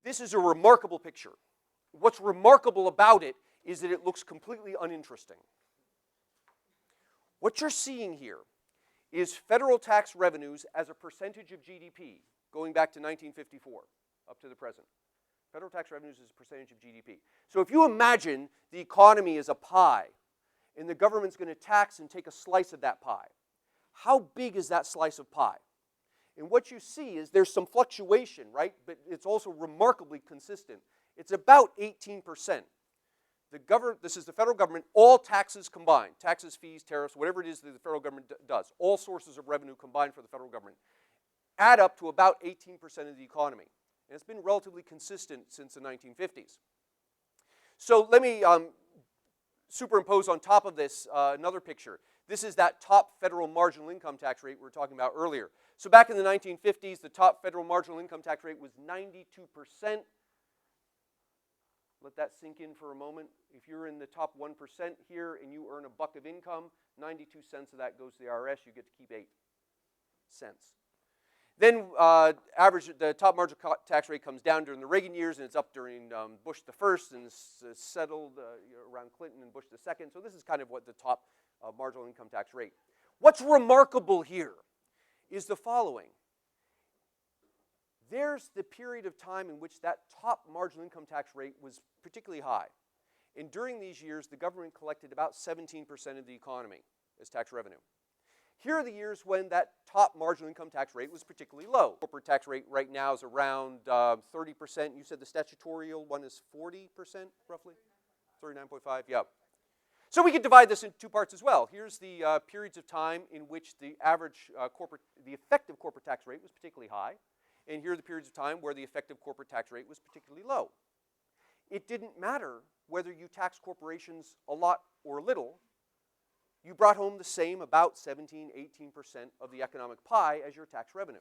This is a remarkable picture. What's remarkable about it is that it looks completely uninteresting. What you're seeing here is federal tax revenues as a percentage of GDP going back to 1954 up to the present. Federal tax revenues as a percentage of GDP. So if you imagine the economy as a pie and the government's going to tax and take a slice of that pie, how big is that slice of pie? And what you see is there's some fluctuation, right? But it's also remarkably consistent. It's about 18%. This is the federal government, all taxes combined, taxes, fees, tariffs, whatever it is that the federal government does, all sources of revenue combined for the federal government, add up to about 18% of the economy. And it's been relatively consistent since the 1950s. So let me superimpose on top of this another picture. This is that top federal marginal income tax rate we were talking about earlier. So back in the 1950s, the top federal marginal income tax rate was 92%. Let that sink in for a moment. If you're in the top 1% here and you earn $1 of income, 92 cents of that goes to the IRS. You get to keep 8 cents. Then the top marginal tax rate comes down during the Reagan years, and it's up during Bush the first, and it's settled around Clinton and Bush the second. So this is kind of what the top marginal income tax rate. What's remarkable here is the following. There's the period of time in which that top marginal income tax rate was particularly high. And during these years, the government collected about 17% of the economy as tax revenue. Here are the years when that top marginal income tax rate was particularly low. Corporate tax rate right now is around 30%. You said the statutorial one is 40%, roughly? 39.5, yeah. So we could divide this into two parts as well. Here's the periods of time in which the effective corporate tax rate was particularly high. And here are the periods of time where the effective corporate tax rate was particularly low. It didn't matter whether you taxed corporations a lot or little. You brought home the same, about 17, 18% of the economic pie as your tax revenue.